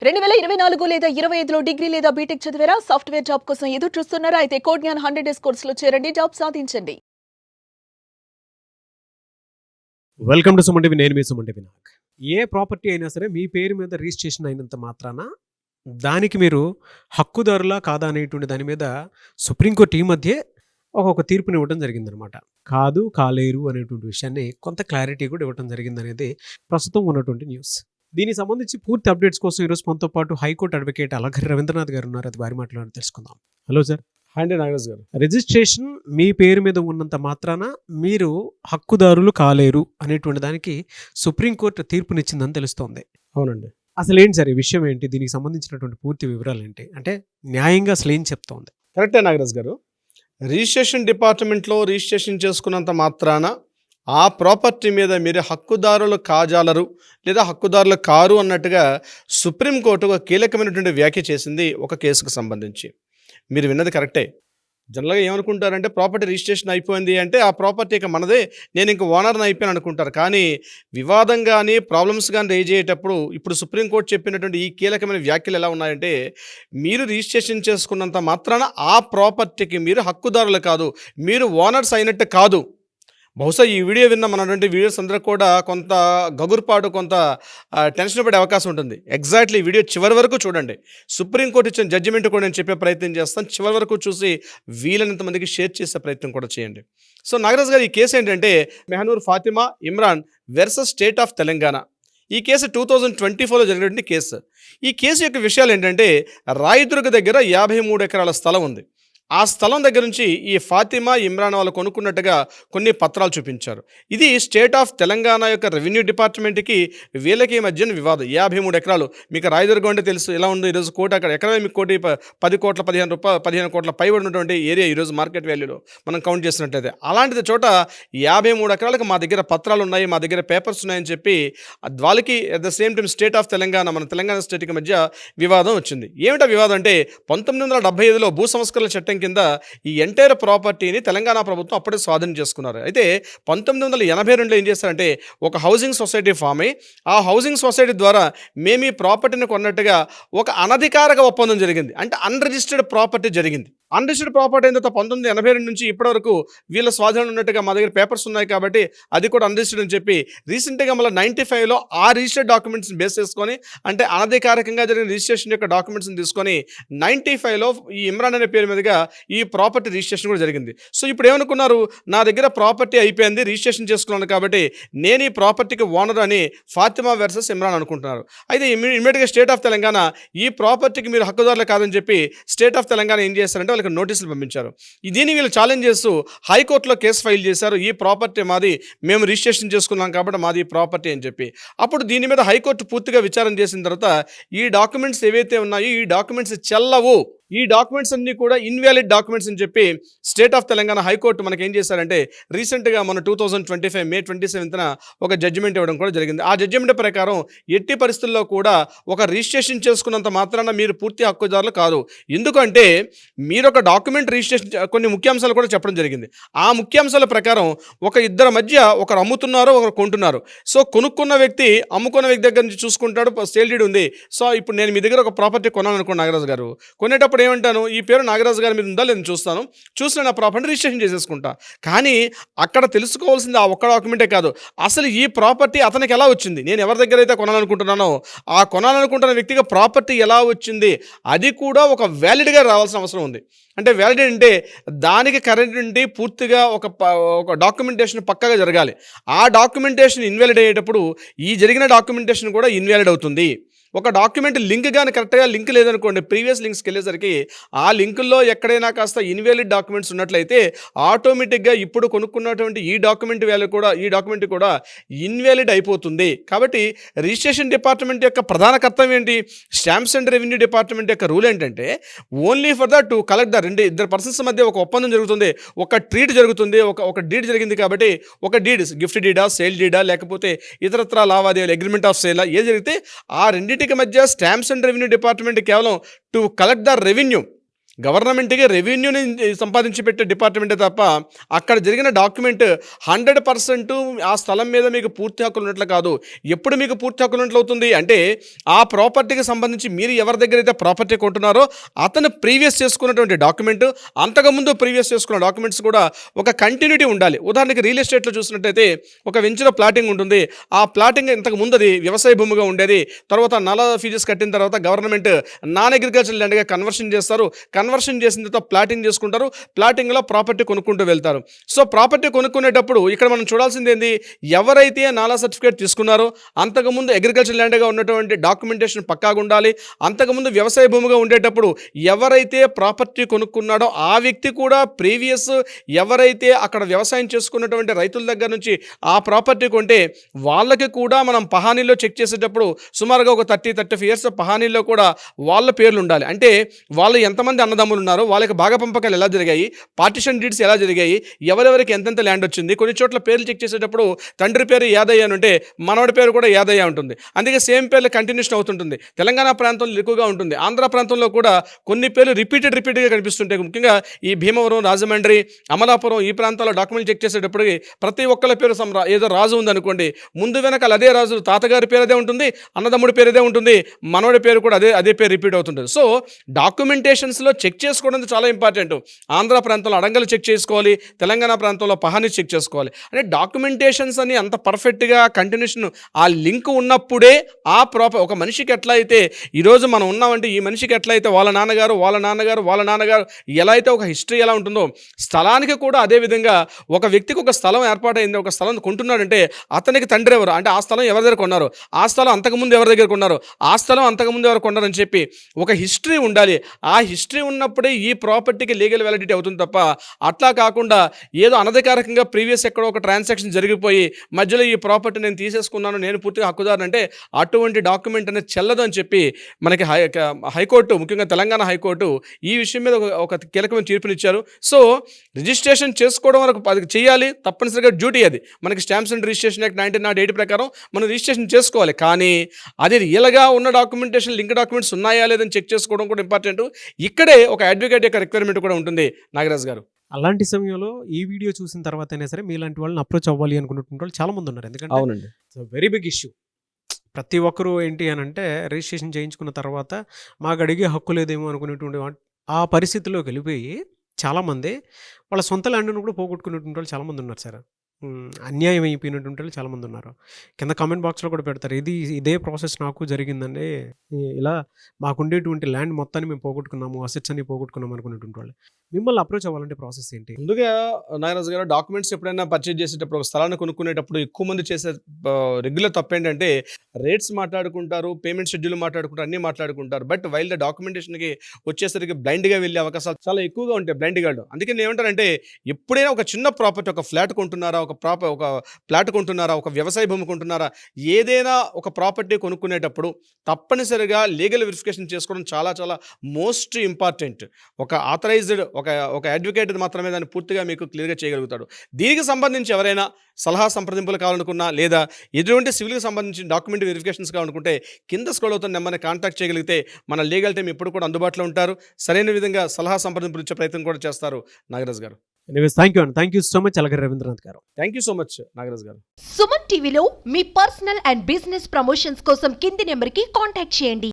2024 లేదా 25లో డిగ్రీ లేదా బీటెక్ చదివారా? సాఫ్ట్‌వేర్ జాబ్ కోసం ఎదురు చూస్తున్నారా? అయితే కోడ్ జ్ఞాన్ 100 డేస్ కోర్సులో చేరండి. జాబ్ సాధించండి. Welcome to Suman TV. నేను మీ సుమన్ టీవీ నాగ్. ఏ ప్రాపర్టీ అయినా సరే మీ పేరు మీద రిజిస్ట్రేషన్ అయినంత మాత్రాన దానికి మీరు హక్కుదారులా కాదా అనేటువంటి దాని మీద సుప్రీంకోర్టు ఈ మధ్య ఒక తీర్పునివ్వడం జరిగిందనమాట. కాదు, కాలేరు అనేటువంటి విషయాన్ని కొంత క్లారిటీ కూడా ఇవ్వడం జరిగిందనేది ప్రస్తుతం ఉన్నటువంటి న్యూస్. దీనికి సంబంధించి పూర్తి అప్డేట్స్ కోసం ఈరోజు మనతో పాటు హైకోర్టు అడ్వకేట్ అలఘర్ రవీంద్రనాథ్ గారు ఉన్నారు. అది వారి మాటలను తెలుసుకుందాం. Hello sir. అండి నాగరాజ్ గారు, రిజిస్ట్రేషన్ మీ పేరు మీద ఉన్నంత మాత్రాన మీరు హక్కుదారులు కాలేరు అనేటువంటి దానికి సుప్రీంకోర్టు తీర్పునిచ్చిందని తెలుస్తోంది. అవునండి. అసలు ఏంటి సార్ ఈ విషయం ఏంటి? దీనికి సంబంధించినటువంటి పూర్తి వివరాలు ఏంటి? అంటే న్యాయంగా అసలు ఏం చెప్తోంది? కరెక్టే నాగరాజ్ గారు. రిజిస్ట్రేషన్ డిపార్ట్మెంట్లో రిజిస్ట్రేషన్ చేసుకున్నంత మాత్రాన ఆ ప్రాపర్టీ మీద మీరు హక్కుదారులు కాజాలరు లేదా హక్కుదారులు కారు అన్నట్టుగా సుప్రీంకోర్టు ఒక కీలకమైనటువంటి వ్యాఖ్య చేసింది ఒక కేసుకు సంబంధించి. మీరు విన్నది కరెక్టే. జనరల్గా ఏమనుకుంటారంటే ప్రాపర్టీ రిజిస్ట్రేషన్ అయిపోయింది అంటే ఆ ప్రాపర్టీ ఇక మనదే, నేను ఇంక ఓనర్ని అయిపోయాను అనుకుంటారు. కానీ వివాదం కానీ ప్రాబ్లమ్స్ కానీ రేజ్ అయ్యేటప్పుడు ఇప్పుడు సుప్రీంకోర్టు చెప్పినటువంటి ఈ కీలకమైన వ్యాఖ్యలు ఎలా ఉన్నాయంటే, మీరు రిజిస్ట్రేషన్ చేసుకున్నంత మాత్రాన ఆ ప్రాపర్టీకి మీరు హక్కుదారులు కాదు, మీరు ఓనర్స్ అయినట్టు కాదు. బహుశా ఈ వీడియో విన్న మనటువంటి వీడియోస్ అందరూ కూడా కొంత గగురుపాటు, కొంత టెన్షన్ పడే అవకాశం ఉంటుంది. ఎగ్జాక్ట్లీ ఈ వీడియో చివరి వరకు చూడండి. సుప్రీంకోర్టు ఇచ్చిన జడ్జిమెంట్ కూడా నేను చెప్పే ప్రయత్నం చేస్తాను. చివరి వరకు చూసి వీలైనంత మందికి షేర్ చేసే ప్రయత్నం కూడా చేయండి. సో నాగరాజ్ గారు, ఈ కేసు ఏంటంటే Mehnoor Fatima Imran versus state of Telangana. ఈ కేసు 2024లో జరిగినటువంటి కేసు. ఈ కేసు యొక్క విషయాలు ఏంటంటే, రాయదుర్గ దగ్గర 53 ఎకరాల స్థలం ఉంది. ఆ స్థలం దగ్గర నుంచి ఈ ఫాతిమా ఇమ్రాన్ వాళ్ళు కొనుక్కున్నట్టుగా కొన్ని పత్రాలు చూపించారు. ఇది స్టేట్ ఆఫ్ తెలంగాణ యొక్క రెవెన్యూ డిపార్ట్మెంట్కి వీళ్ళకి మధ్యన వివాదం. 53 ఎకరాలు. మీకు రాయదుర్గం అంటే తెలుసు ఎలా ఉందో. ఈరోజు కోటి అక్కడ ఎకరమే మీకు 10 కోట్ల 15 కోట్ల పైబడి ఉన్నటువంటి ఏరియా ఈరోజు మార్కెట్ వాల్యూలో మనం కౌంట్ చేసినట్లయితే. అలాంటిది చోట 53 ఎకరాలకు మా దగ్గర పత్రాలు ఉన్నాయి, మా దగ్గర పేపర్స్ ఉన్నాయని చెప్పి వాళ్ళకి at the same time state of Telangana, మన తెలంగాణ స్టేట్కి మధ్య వివాదం వచ్చింది. ఏమిటా వివాదం అంటే, 1975లో భూ సంస్కరణ చట్టం కింద ఈ ఎంటైర్ ప్రాపర్టీని తెలంగాణ ప్రభుత్వం అప్పుడే స్వాధీనం చేసుకున్నారు. అయితే 1982లో ఏం చేస్తారంటే, ఒక హౌసింగ్ సొసైటీ ఫామ్ అయ్యి ఆ హౌసింగ్ సొసైటీ ద్వారా మేము ఈ ప్రాపర్టీని కొన్నట్టుగా ఒక అనధికారిక ఒప్పందం జరిగింది. అంటే అన్రిజిస్టర్డ్ ప్రాపర్టీ జరిగింది. అన్రిజిస్టర్డ్ ప్రాపర్టీ అయిన తర్వాత 1982 నుంచి ఇప్పటివరకు వీళ్ళ స్వాధీనం ఉన్నట్టుగా మా దగ్గర పేపర్స్ ఉన్నాయి కాబట్టి అది కూడా అన్రిజిస్టర్డ్ అని చెప్పి రీసెంట్గా మళ్ళీ 95లో ఆ రిజిస్టర్డ్ డాక్యుమెంట్స్ని బేస్ చేసుకొని, అంటే అనధికారికంగా జరిగిన రిజిస్ట్రేషన్ యొక్క డాక్యుమెంట్స్ని తీసుకొని 95లో ఈ ఇమ్రాన్ అనే పేరు మీదుగా ఈ ప్రాపర్టీ రిజిస్ట్రేషన్ కూడా జరిగింది. సో ఇప్పుడు ఏమనుకున్నారు, నా దగ్గర ప్రాపర్టీ అయిపోయింది, రిజిస్ట్రేషన్ చేసుకున్నాను కాబట్టి నేను ఈ ప్రాపర్టీకి ఓనర్ అని ఫాతిమా వర్సెస్ ఇమ్రాన్ అనుకుంటున్నారు. అయితే ఇమ్మీడియట్గా స్టేట్ ఆఫ్ తెలంగాణ ఈ ప్రాపర్టీకి మీరు హక్కుదారులు కాదని చెప్పి స్టేట్ ఆఫ్ తెలంగాణ ఏం చేస్తారంటే వాళ్ళకి నోటీసులు పంపించారు. దీన్ని వీళ్ళు ఛాలెంజ్ చేస్తూ హైకోర్టులో కేసు ఫైల్ చేశారు. ఈ ప్రాపర్టీ మాది, మేము రిజిస్ట్రేషన్ చేసుకున్నాం కాబట్టి మాది ప్రాపర్టీ అని చెప్పి. అప్పుడు దీని మీద హైకోర్టు పూర్తిగా విచారణ చేసిన తర్వాత ఈ డాక్యుమెంట్స్ ఏవైతే ఉన్నాయో ఈ డాక్యుమెంట్స్ చెల్లవు, ఈ డాక్యుమెంట్స్ అన్నీ కూడా ఇన్వాలిడ్ డాక్యుమెంట్స్ అని చెప్పి స్టేట్ ఆఫ్ తెలంగాణ హైకోర్టు మనకి ఏం చేశారంటే, రీసెంట్గా మన 2025 మే 27న ఒక జడ్జిమెంట్ ఇవ్వడం కూడా జరిగింది. ఆ జడ్జిమెంట్ ప్రకారం ఎట్టి పరిస్థితుల్లో కూడా ఒక రిజిస్ట్రేషన్ చేసుకున్నంత మాత్రాన మీరు పూర్తి హక్కుదారులు కాదు. ఎందుకంటే మీరు ఒక డాక్యుమెంట్ రిజిస్ట్రేషన్ కొన్ని ముఖ్యాంశాలు కూడా చెప్పడం జరిగింది. ఆ ముఖ్యాంశాల ప్రకారం ఒక ఇద్దరి మధ్య ఒకరు అమ్ముతున్నారు, ఒకరు కొంటున్నారు. సో కొనుక్కున్న వ్యక్తి అమ్ముకున్న వ్యక్తి దగ్గర నుంచి చూసుకుంటాడు, సేల్ డీడ్ ఉంది. సో ఇప్పుడు నేను మీ దగ్గర ఒక ప్రాపర్టీ కొనాలనుకోండి నాగరాజు గారు, కొనేటప్పుడు ఏమంటాను, ఈ పేరు నాగరాజు గారి మీద ఉందా లేదని చూస్తాను, చూసిన నా ప్రాపర్టీ రిజిస్ట్రేషన్ చేసేసుకుంటా. కానీ అక్కడ తెలుసుకోవాల్సింది ఆ ఒక్క డాక్యుమెంటే కాదు, అసలు ఈ ప్రాపర్టీ అతనికి ఎలా వచ్చింది, నేను ఎవరి దగ్గర అయితే కొనాలనుకుంటున్నానో ఆ కొనాలనుకుంటున్న వ్యక్తిగా ప్రాపర్టీ ఎలా వచ్చింది, అది కూడా ఒక వ్యాలిడ్గా రావాల్సిన అవసరం ఉంది. అంటే వ్యాలిడ్ అంటే దానికి కరెంట్ పూర్తిగా ఒక డాక్యుమెంటేషన్ పక్కగా జరగాలి. ఆ డాక్యుమెంటేషన్ ఇన్వాలిడ్ అయ్యేటప్పుడు ఈ జరిగిన డాక్యుమెంటేషన్ కూడా ఇన్వాలిడ్ అవుతుంది. ఒక డాక్యుమెంట్ లింక్ కానీ కరెక్ట్గా లింక్ లేదనుకోండి, ప్రీవియస్ లింక్స్కి వెళ్ళేసరికి ఆ లింకుల్లో ఎక్కడైనా కాస్త ఇన్వాలిడ్ డాక్యుమెంట్స్ ఉన్నట్లయితే ఆటోమేటిక్గా ఇప్పుడు కొనుక్కున్నటువంటి ఈ డాక్యుమెంట్ కూడా ఇన్వాలిడ్ అయిపోతుంది. కాబట్టి రిజిస్ట్రేషన్ డిపార్ట్మెంట్ యొక్క ప్రధాన కర్తవ్యం ఏంటి, స్టాంప్స్ అండ్ రెవెన్యూ డిపార్ట్మెంట్ యొక్క రూల్ ఏంటంటే, only for the to collect the ఇద్దరు పర్సన్స్ మధ్య ఒక ఒప్పందం జరుగుతుంది, ఒక ట్రీట్ జరుగుతుంది, ఒక డీడ్ జరిగింది కాబట్టి ఒక డీడ్, గిఫ్ట్ డీడా, సేల్ డీడా, లేకపోతే ఇతరత్ర లావాదేవీలు, అగ్రిమెంట్ ఆఫ్ సేల్ ఏ జరిగితే ఆ రెండింటికి మధ్య స్టాంప్స్ అండ్ రెవెన్యూ డిపార్ట్మెంట్ కేవలం టు కలెక్ట్ ద రెవెన్యూ, గవర్నమెంట్కి రెవెన్యూని సంపాదించి పెట్టే డిపార్ట్మెంటే తప్ప అక్కడ జరిగిన డాక్యుమెంట్ 100% ఆ స్థలం మీద మీకు పూర్తి హక్కులు ఉన్నట్లు కాదు. ఎప్పుడు మీకు పూర్తి హక్కులు ఉన్నట్లు అవుతుంది అంటే ఆ ప్రాపర్టీకి సంబంధించి మీరు ఎవరి దగ్గర అయితే ప్రాపర్టీ కొంటున్నారో అతను ప్రీవియస్ చేసుకున్నటువంటి డాక్యుమెంట్, అంతకుముందు ప్రీవియస్ చేసుకున్న డాక్యుమెంట్స్ కూడా ఒక కంటిన్యూటీ ఉండాలి. ఉదాహరణకి రియల్ ఎస్టేట్లో చూసినట్టయితే ఒక వెంచర్ ప్లాటింగ్ ఉంటుంది. ఆ ప్లాటింగ్ ఇంతకు ముందు అది వ్యవసాయ భూమిగా ఉండేది. తర్వాత నల్ల ఫీజెస్ కట్టిన తర్వాత గవర్నమెంట్ నాన్ అగ్రికల్చర్ ల్యాండ్గా కన్వర్షన్ చేస్తారు. కన్వర్షన్ చేసిన తర్వాత ప్లాటింగ్ చేసుకుంటారు. ప్లాటింగ్లో ప్రాపర్టీ కొనుక్కుంటూ వెళ్తారు. సో ప్రాపర్టీ కొనుక్కునేటప్పుడు ఇక్కడ మనం చూడాల్సింది ఏంది, ఎవరైతే నాలా సర్టిఫికేట్ తీసుకున్నారో అంతకుముందు అగ్రికల్చర్ ల్యాండ్గా ఉన్నటువంటి డాక్యుమెంటేషన్ పక్కాగా ఉండాలి. అంతకుముందు వ్యవసాయ భూమిగా ఉండేటప్పుడు ఎవరైతే ప్రాపర్టీ కొనుక్కున్నాడో ఆ వ్యక్తి కూడా ప్రీవియస్ ఎవరైతే అక్కడ వ్యవసాయం చేసుకున్నటువంటి రైతుల దగ్గర నుంచి ఆ ప్రాపర్టీ కొంటే వాళ్ళకి కూడా మనం పహానీలో చెక్ చేసేటప్పుడు సుమారుగా ఒక 30-35 ఇయర్స్ పహానీలో కూడా వాళ్ళ పేర్లు ఉండాలి. అంటే వాళ్ళు ఎంతమంది అన్నదమ్ములు ఉన్నారో, వాళ్ళకి భాగ పంపకాలు ఎలా జరిగాయి, పార్టిషన్ డీడ్స్ ఎలా జరిగాయి, ఎవరెవరికి ఎంతెంత ల్యాండ్ వచ్చింది. కొన్ని చోట్ల పేర్లు చెక్ చేసేటప్పుడు తండ్రి పేరు యాదయ్య అని ఉంటే మనవడి పేరు కూడా యాదయ్య ఉంటుంది. అందుకే సేమ్ పేర్లు కంటిన్యూషన్ అవుతుంటుంది. తెలంగాణ ప్రాంతంలో ఎక్కువగా ఉంటుంది. ఆంధ్ర ప్రాంతంలో కూడా కొన్ని పేర్లు రిపీటెడ్గా కనిపిస్తుంటాయి. ముఖ్యంగా ఈ భీమవరం, రాజమండ్రి, అమలాపురం ఈ ప్రాంతాల్లో డాక్యుమెంట్ చెక్ చేసేటప్పటికి ప్రతి ఒక్కళ్ళ పేరు ఏదో రాజు ఉందనుకోండి, ముందు వెనకాల అదే రాజు, తాతగారి పేరు అదే ఉంటుంది, అన్నదమ్ముడి పేరు అదే ఉంటుంది, మనవడి పేరు కూడా అదే పేరు రిపీట్ అవుతుంటుంది. సో డాక్యుమెంటేషన్స్లో చెక్ చేసుకోవడం చాలా ఇంపార్టెంట్. ఆంధ్ర ప్రాంతంలో అడంగలు చెక్ చేసుకోవాలి, తెలంగాణ ప్రాంతంలో పహాని చెక్ చేసుకోవాలి. అంటే డాక్యుమెంటేషన్స్ అని అంత పర్ఫెక్ట్గా కంటిన్యూషన్ ఆ లింక్ ఉన్నప్పుడే ఆ ఒక మనిషికి ఎట్లా అయితే ఈరోజు మనం ఉన్నామంటే ఈ మనిషికి ఎట్లా అయితే వాళ్ళ నాన్నగారు ఎలా అయితే ఒక హిస్టరీ ఎలా ఉంటుందో స్థలానికి కూడా అదే విధంగా ఒక వ్యక్తికి ఒక స్థలం ఏర్పాటైంది, ఒక స్థలం కొంటున్నాడంటే అతనికి తండ్రి ఎవరు, అంటే ఆ స్థలం ఎవరి దగ్గర కొన్నారు, ఆ స్థలం అంతకుముందు ఎవరి దగ్గర కొన్నారు, ఆ స్థలం అంతకుముందు ఎవరు కొన్నారని చెప్పి ఒక హిస్టరీ ఉండాలి. ఆ హిస్టరీ ఉన్నప్పుడే ఈ ప్రాపర్టీకి లీగల్ వ్యాలిడిటీ అవుతుంది తప్ప అట్లా కాకుండా ఏదో అనధికారికంగా ప్రీవియస్ ఎక్కడో ఒక ట్రాన్సాక్షన్ జరిగిపోయి మధ్యలో ఈ ప్రాపర్టీ నేను తీసేసుకున్నాను, నేను పూర్తిగా హక్కుదారు అంటే అటువంటి డాక్యుమెంట్ అనేది చెల్లదు అని చెప్పి మనకి హైకోర్టు, ముఖ్యంగా తెలంగాణ హైకోర్టు ఈ విషయం మీద ఒక కీలకమైన తీర్పునిచ్చారు. సో రిజిస్ట్రేషన్ చేసుకోవడం వరకు అది చేయాలి, తప్పనిసరిగా డ్యూటీ. అది మనకి స్టాంప్స్ అండ్ రిజిస్ట్రేషన్ యాక్ట్ 1908 ప్రకారం మనం రిజిస్ట్రేషన్ చేసుకోవాలి. కానీ అది రియల్గా ఉన్న డాక్యుమెంటేషన్ లింక్ డాక్యుమెంట్స్ ఉన్నాయా లేదని చెక్ చేసుకోవడం కూడా ఇంపార్టెంట్. ఇక్కడే ఒక అడ్వకేట్ యొక్క రిక్వైర్మెంట్ కూడా ఉంటుంది నాగరాజ్ గారు. అలాంటి సమయంలో ఈ వీడియో చూసిన తర్వాత అయినా సరే మీలాంటి వాళ్ళని అప్రోచ్ అవ్వాలి అనుకున్నటువంటి వాళ్ళు చాలా మంది ఉన్నారు. ఎందుకంటే అవునండి, వెరీ బిగ్ ఇష్యూ. ప్రతి ఒక్కరూ ఏంటి అని అంటే రిజిస్ట్రేషన్ చేయించుకున్న తర్వాత మాకు అడిగే హక్కు లేదేమో అనుకునేటువంటి ఆ పరిస్థితిలోకి వెళ్ళిపోయి చాలామంది వాళ్ళ సొంత ల్యాండ్ను కూడా పోగొట్టుకునేటువంటి వాళ్ళు చాలామంది ఉన్నారు సార్. అన్యాయం అయిపోయినటువంటి వాళ్ళు చాలామంది ఉన్నారు. కింద కామెంట్ బాక్స్లో కూడా పెడతారు, ఇదే ప్రాసెస్ నాకు జరిగిందండి, ఇలా మాకుండేటువంటి ల్యాండ్ మొత్తాన్ని మేము పోగొట్టుకున్నాము, అసెట్స్ అన్ని పోగొట్టుకున్నాము అనుకునేటువంటి వాళ్ళు. మిమ్మల్ని అప్రోచ్ అవ్వాలంటే ప్రాసెస్ ఏంటి? ముందుగా నాగరాజు గారు, డాక్యుమెంట్స్ ఎప్పుడైనా పర్చేజ్ చేసేటప్పుడు ఒక స్థలాన్ని కొనుక్కునేటప్పుడు ఎక్కువ మంది చేసే రెగ్యులర్ తప్పు ఏంటంటే రేట్స్ మాట్లాడుకుంటారు, పేమెంట్ షెడ్యూల్ మాట్లాడుకుంటారు, అన్నీ మాట్లాడుకుంటారు. బట్ వైల్ ద డాక్యుమెంటేషన్కి వచ్చేసరికి బ్లైండ్గా వెళ్ళే అవకాశాలు చాలా ఎక్కువగా ఉంటాయి, బ్లైండ్గా. అందుకే నేను ఏమంటానంటే ఎప్పుడైనా ఒక చిన్న ప్రాపర్టీ, ఒక ఫ్లాట్ కొంటున్నారా, ఒక ఫ్లాట్ కొంటున్నారా, ఒక వ్యవసాయ భూమి కొంటున్నారా, ఏదైనా ఒక ప్రాపర్టీ కొనుక్కునేటప్పుడు తప్పనిసరిగా లీగల్ వెరిఫికేషన్ చేసుకోవడం చాలా చాలా మోస్ట్ ఇంపార్టెంట్. ఒక ఆథరైజ్డ్ ఒక అడ్వకేట్ మాత్రమే దాన్ని పూర్తిగా మీకు క్లియర్గా చేయగలుగుతాడు. దీనికి సంబంధించి ఎవరైనా సలహా సంప్రదింపులు కావాలనుకున్నా లేదా ఎటువంటి సివిల్కి సంబంధించిన డాక్యుమెంట్ వెరిఫికేషన్స్ కావాలనుకుంటే కింద స్క్రోల్ అవుతున్న నెంబర్ని కాంటాక్ట్ చేయగలిగితే మన లీగల్ టీం ఎప్పుడు కూడా అందుబాటులో ఉంటారు. సరైన విధంగా సలహా సంప్రదింపులు ఇచ్చే ప్రయత్నం కూడా చేస్తారు నాగరాజ్ గారు. థ్యాంక్ యూ సో మచ్ అలాగే రవీంద్రనాథ్ గారు. Thank you so much Nagaraj గారు. సుమన్ టీవీలో మీ పర్సనల్ అండ్ బిజినెస్ ప్రమోషన్స్ కోసం కింది నెంబర్కి కాంటాక్ట్ చేయండి.